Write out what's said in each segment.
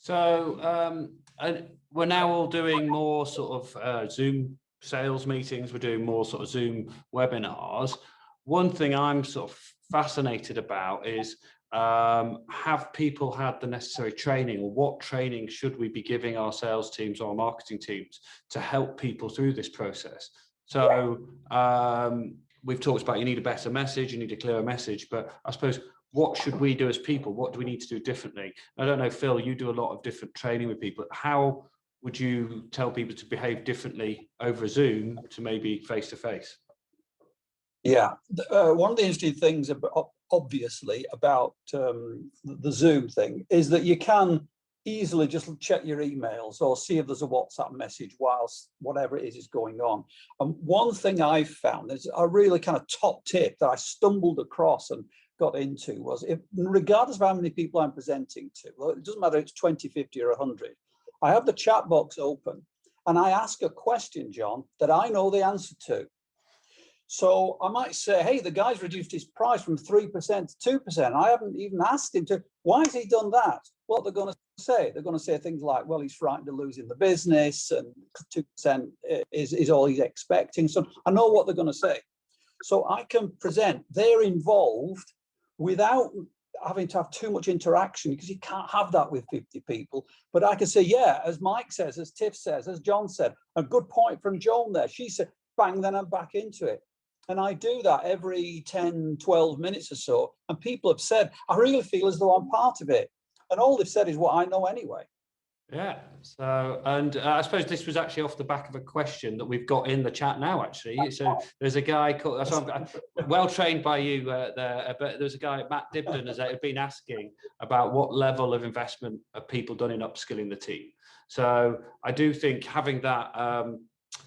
So and we're now all doing more sort of Zoom sales meetings. We're doing more sort of Zoom webinars. One thing I'm sort of fascinated about is have people had the necessary training, or what training should we be giving our sales teams or our marketing teams to help people through this process? So we've talked about you need a better message, you need a clearer message, but I suppose what should we do as people? What do we need to do differently? I don't know, Phil, you do a lot of different training with people. How would you tell people to behave differently over Zoom to maybe face-to-face? Yeah, one of the interesting things, obviously, about the Zoom thing is that you can easily just check your emails or see if there's a WhatsApp message whilst whatever it is going on. And one thing I've found is a really kind of top tip that I stumbled across and got into was, if, regardless of how many people I'm presenting to, well, it doesn't matter if it's 20, 50 or 100, I have the chat box open and I ask a question, John, that I know the answer to. So I might say, hey, the guy's reduced his price from 3% to 2%. I haven't even asked him to. Why has he done that? What they're going to say? They're going to say things like, well, he's frightened of losing the business and 2% is all he's expecting. So I know what they're going to say. So I can present, they're involved without having to have too much interaction, because you can't have that with 50 people. But I can say, yeah, as Mike says, as Tiff says, as John said, a good point from Joan there. She said, bang, then I'm back into it. And I do that every 10, 12 minutes or so. And people have said, I really feel as though I'm part of it. And all they've said is what I know anyway. Yeah. So, and I suppose this was actually off the back of a question that we've got in the chat now, actually. So there's a guy called, so I'm well trained by you there, but there's a guy, Matt Dibden, has been asking about what level of investment have people done in upskilling the team. So I do think having that,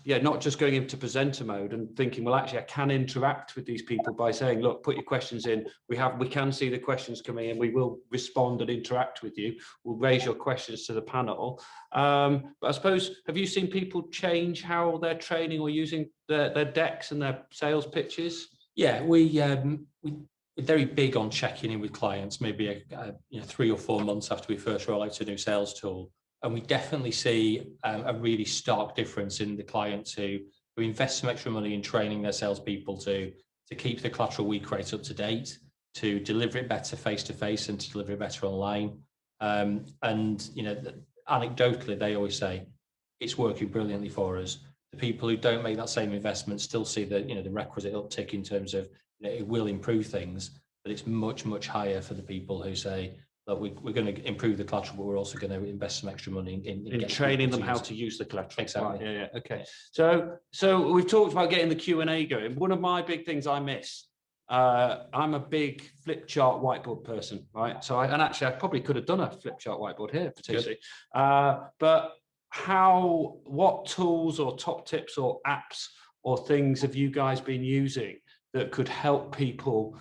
yeah, not just going into presenter mode and thinking, well, actually, I can interact with these people by saying, look, put your questions in. We can see the questions coming in. We will respond and interact with you. We'll raise your questions to the panel. But I suppose, have you seen people change how they're training or using their decks and their sales pitches? Yeah, we're very big on checking in with clients, maybe 3 or 4 months after we first roll out a new sales tool. And we definitely see a really stark difference in the clients who invest some extra money in training their salespeople to keep the collateral week rate up to date, to deliver it better face-to-face and to deliver it better online. And, anecdotally, they always say it's working brilliantly for us. The people who don't make that same investment still see the requisite uptick in terms of it will improve things, but it's much, much higher for the people who say, that we're going to improve the collateral, but we're also going to invest some extra money in training them how to use the collateral. Exactly. Right, yeah. Okay. So we've talked about getting the Q&A going. One of my big things I miss, I'm a big flip chart whiteboard person, right? So I probably could have done a flip chart whiteboard here potentially. But what tools or top tips or apps or things have you guys been using that could help people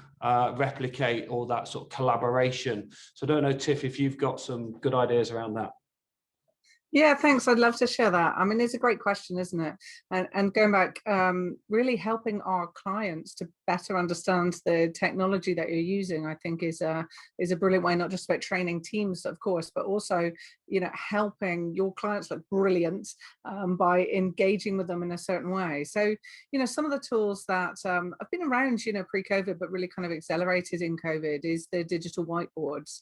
replicate all that sort of collaboration? So I don't know, Tiff, if you've got some good ideas around that. Yeah, thanks. I'd love to share that. I mean, it's a great question, isn't it? And going back, really helping our clients to better understand the technology that you're using, I think is a brilliant way, not just about training teams, of course, but also, helping your clients look brilliant by engaging with them in a certain way. So, some of the tools that have been around, pre-COVID, but really kind of accelerated in COVID is the digital whiteboards.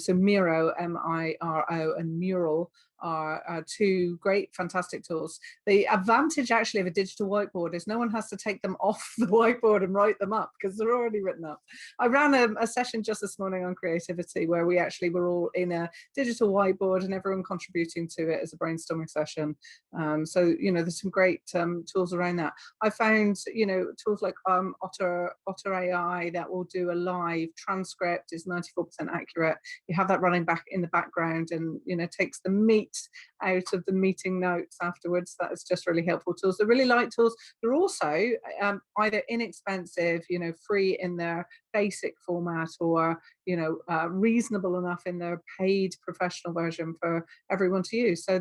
So Miro, M-I-R-O, and Mural are two great, fantastic tools. The advantage actually of a digital whiteboard is no one has to take them off the whiteboard and write them up because they're already written up. I ran a session just this morning on creativity where we actually were all in a digital whiteboard and everyone contributing to it as a brainstorming session. So, there's some great tools around that. I found, tools like Otter AI that will do a live transcript, is 94% accurate. You have that running back in the background and, takes the meat out of the meeting notes afterwards. That is just really helpful tools. They're really light tools. They're also either inexpensive, free in their basic format, or reasonable enough in their paid professional version for everyone to use. So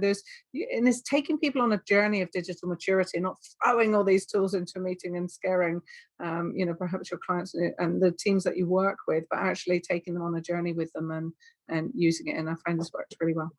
it's taking people on a journey of digital maturity, not throwing all these tools into a meeting and scaring, perhaps your clients and the teams that you work with, but actually taking them on a journey with them and using it. And I find this works really well.